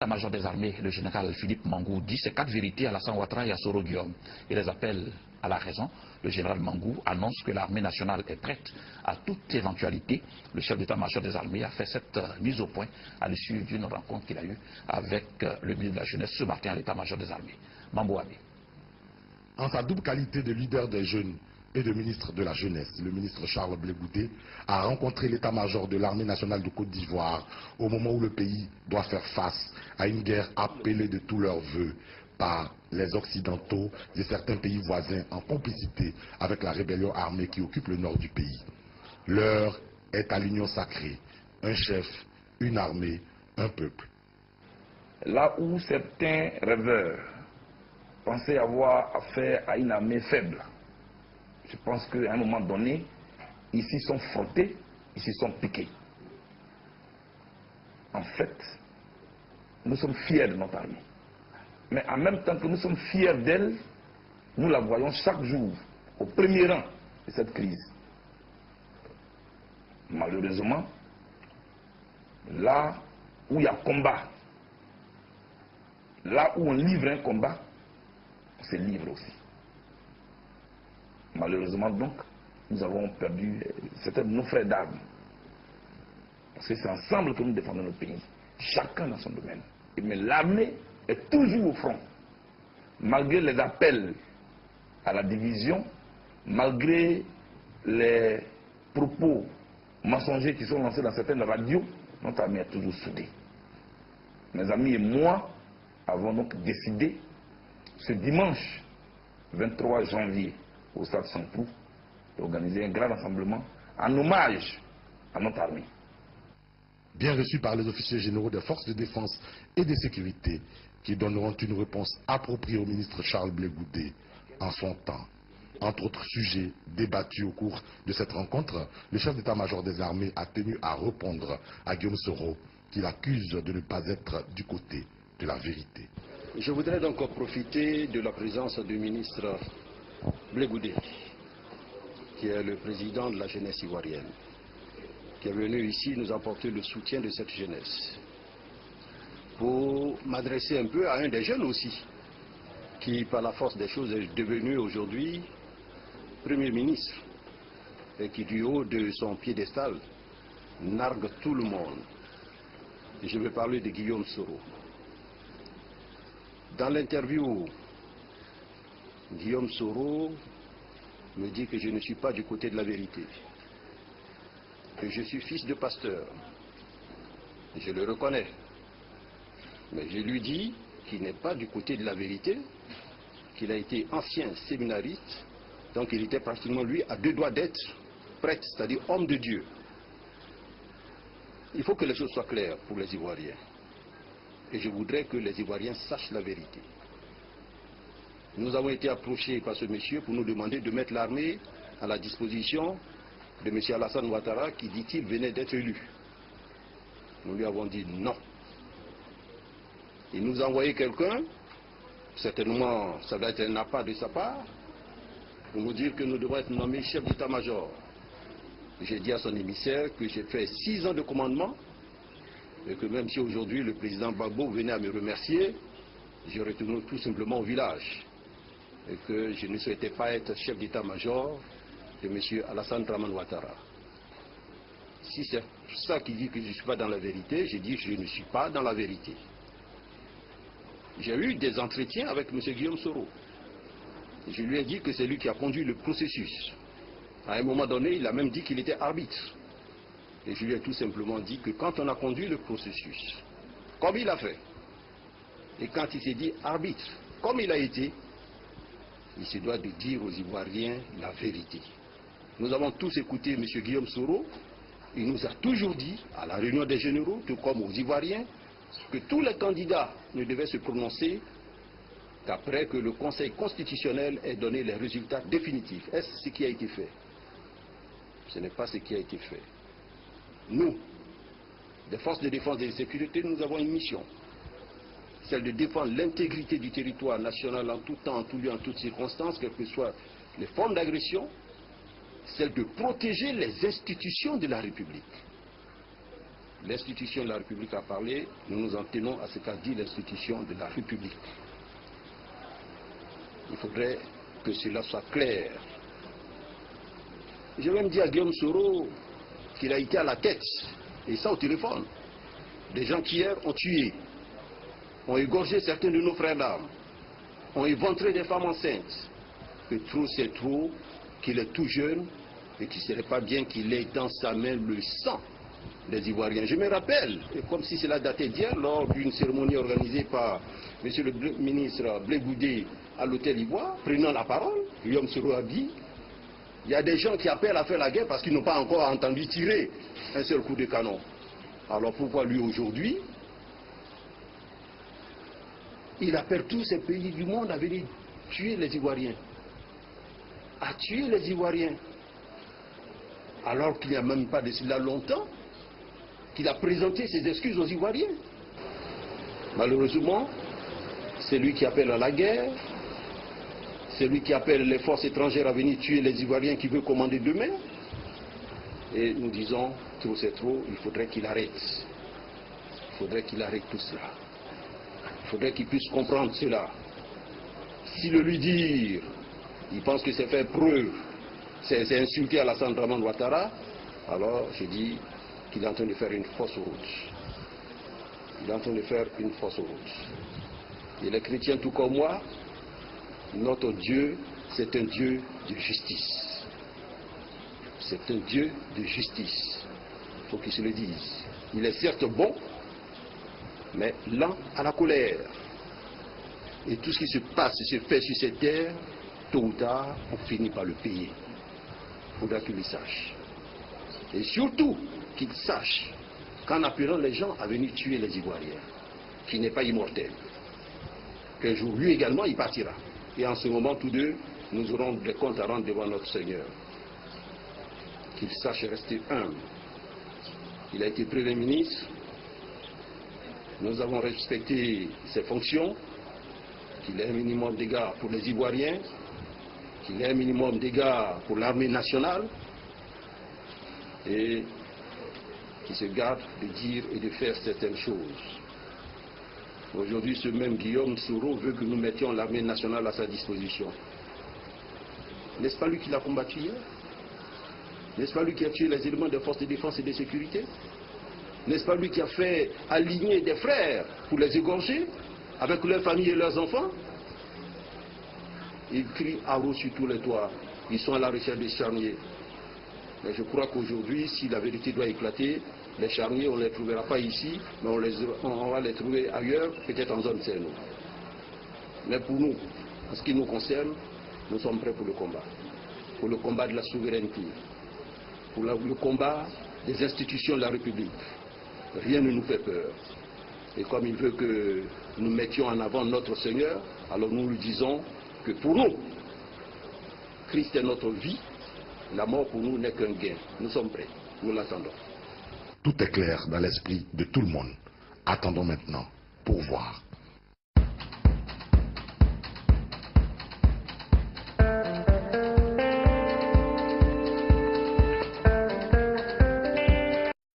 L'état-major des armées, le général Philippe Mangou, dit ces 4 vérités à Alassane Ouattara et à Soro Guillaume. Il les appelle à la raison. Le général Mangou annonce que l'armée nationale est prête à toute éventualité. Le chef d'état-major des armées a fait cette mise au point à l'issue d'une rencontre qu'il a eue avec le ministre de la Jeunesse ce matin à l'état-major des armées. Mambo Abe. En sa double qualité de leader des jeunes et de ministre de la Jeunesse, le ministre Charles Blé Goudé a rencontré l'état-major de l'armée nationale de Côte d'Ivoire au moment où le pays doit faire face à une guerre appelée de tous leurs voeux par les Occidentaux et certains pays voisins en complicité avec la rébellion armée qui occupe le nord du pays. L'heure est à l'union sacrée, un chef, une armée, un peuple. Là où certains rêveurs pensaient avoir affaire à une armée faible, je pense qu'à un moment donné, ils s'y sont frottés, ils s'y sont piqués. En fait, nous sommes fiers de notre armée. Mais en même temps que nous sommes fiers d'elle, nous la voyons chaque jour au premier rang de cette crise. Malheureusement, là où il y a combat, là où on livre un combat, on se livre aussi. Malheureusement donc, nous avons perdu certains de nos frères d'armes. Parce que c'est ensemble que nous défendons notre pays, chacun dans son domaine. Mais l'armée est toujours au front, malgré les appels à la division, malgré les propos mensongers qui sont lancés dans certaines radios, notre armée est toujours soudée. Mes amis et moi avons donc décidé ce dimanche 23 janvier au stade Sankou d'organiser un grand rassemblement en hommage à notre armée. Bien reçu par les officiers généraux des forces de défense et de sécurité qui donneront une réponse appropriée au ministre Charles Blé Goudé en son temps. Entre autres sujets débattus au cours de cette rencontre, le chef d'état-major des armées a tenu à répondre à Guillaume Soro, qui l'accuse de ne pas être du côté de la vérité. Je voudrais donc profiter de la présence du ministre Blé Goudé, qui est le président de la jeunesse ivoirienne, qui est venu ici nous apporter le soutien de cette jeunesse, pour m'adresser un peu à un des jeunes aussi, qui par la force des choses est devenu aujourd'hui Premier ministre, et qui du haut de son piédestal nargue tout le monde. Et je vais parler de Guillaume Soro. Dans l'interview, Guillaume Soro me dit que je ne suis pas du côté de la vérité, que je suis fils de pasteur. Je le reconnais. Mais je lui dis qu'il n'est pas du côté de la vérité, qu'il a été ancien séminariste, donc il était pratiquement lui à 2 doigts d'être prêtre, c'est-à-dire homme de Dieu. Il faut que les choses soient claires pour les Ivoiriens. Et je voudrais que les Ivoiriens sachent la vérité. Nous avons été approchés par ce monsieur pour nous demander de mettre l'armée à la disposition de M. Alassane Ouattara qui, dit-il, venait d'être élu. Nous lui avons dit non. Il nous a envoyé quelqu'un, certainement ça doit être un appât de sa part, pour nous dire que nous devons être nommés chef d'état-major. J'ai dit à son émissaire que j'ai fait 6 ans de commandement et que même si aujourd'hui le président Gbagbo venait à me remercier, je retourne tout simplement au village et que je ne souhaitais pas être chef d'état-major de M. Alassane Dramane Ouattara. Si c'est ça qui dit que je ne suis pas dans la vérité, j'ai dit que je ne suis pas dans la vérité. J'ai eu des entretiens avec M. Guillaume Soro. Je lui ai dit que c'est lui qui a conduit le processus. À un moment donné, il a même dit qu'il était arbitre. Et je lui ai tout simplement dit que quand on a conduit le processus, comme il a fait, et quand il s'est dit arbitre, comme il a été, il se doit de dire aux Ivoiriens la vérité. Nous avons tous écouté M. Guillaume Soro. Il nous a toujours dit, à la réunion des généraux, tout comme aux Ivoiriens, que tous les candidats ne devaient se prononcer qu'après que le Conseil constitutionnel ait donné les résultats définitifs. Est-ce ce qui a été fait? Ce n'est pas ce qui a été fait. Nous, des forces de défense et de sécurité, nous avons une mission. Celle de défendre l'intégrité du territoire national en tout temps, en tout lieu, en toutes circonstances, quelles que soient les formes d'agression. Celle de protéger les institutions de la République. L'institution de la République a parlé, nous nous en tenons à ce qu'a dit l'institution de la République. Il faudrait que cela soit clair. J'ai même dit à Guillaume Soro qu'il a été à la tête, et ça au téléphone, des gens qui hier ont tué, ont égorgé certains de nos frères d'armes, ont éventré des femmes enceintes, que trop c'est trop, qu'il est tout jeune et qu'il ne serait pas bien qu'il ait dans sa main le sang des Ivoiriens. Je me rappelle, et comme si cela datait d'hier, lors d'une cérémonie organisée par M. le ministre Blé Goudé à l'hôtel Ivoire, prenant la parole, Guillaume Soro a dit, il y a des gens qui appellent à faire la guerre parce qu'ils n'ont pas encore entendu tirer un seul coup de canon. Alors pourquoi lui aujourd'hui, il appelle tous ces pays du monde à venir tuer les Ivoiriens, à tuer les Ivoiriens, alors qu'il n'y a même pas de cela longtemps qu'il a présenté ses excuses aux Ivoiriens. Malheureusement, c'est lui qui appelle à la guerre, c'est lui qui appelle les forces étrangères à venir tuer les Ivoiriens qui veut commander demain. Et nous disons, trop c'est trop, il faudrait qu'il arrête. Il faudrait qu'il arrête tout cela. Il faudrait qu'il puisse comprendre cela. Si le lui dire, il pense que c'est faire preuve, c'est insulter Alassane Dramane Ouattara, alors je dis qu'il est en train de faire une fausse route. Il est en train de faire une fausse route. Et les chrétiens, tout comme moi, notre Dieu, c'est un Dieu de justice. C'est un Dieu de justice. Il faut qu'il se le dise. Il est certes bon, mais lent à la colère. Et tout ce qui se passe, se fait sur cette terre, tôt ou tard, on finit par le payer. Il faudra qu'il le sache. Et surtout, qu'il sache qu'en appelant les gens à venir tuer les Ivoiriens, qui n'est pas immortel, qu'un jour, lui également, il partira. Et en ce moment, tous deux, nous aurons des comptes à rendre devant notre Seigneur. Qu'il sache rester humble. Il a été Premier ministre. Nous avons respecté ses fonctions. Qu'il ait un minimum d'égards pour les Ivoiriens. Qu'il ait un minimum d'égards pour l'armée nationale. Et qu'il se garde de dire et de faire certaines choses. Aujourd'hui, ce même Guillaume Soro veut que nous mettions l'armée nationale à sa disposition. N'est-ce pas lui qui l'a combattu hier? N'est-ce pas lui qui a tué les éléments des forces de défense et de sécurité? N'est-ce pas lui qui a fait aligner des frères pour les égorger avec leurs familles et leurs enfants? Ils crient haro sur tous les toits. Ils sont à la recherche des charniers. Mais je crois qu'aujourd'hui, si la vérité doit éclater, les charniers, on ne les trouvera pas ici, mais on va les trouver ailleurs, peut-être en zone CNO. Mais pour nous, en ce qui nous concerne, nous sommes prêts pour le combat. Pour le combat de la souveraineté. Pour le combat des institutions de la République. Rien ne nous fait peur. Et comme il veut que nous mettions en avant notre Seigneur, alors nous lui disons que pour nous, Christ est notre vie. La mort pour nous n'est qu'un gain. Nous sommes prêts. Nous l'attendons. Tout est clair dans l'esprit de tout le monde. Attendons maintenant pour voir.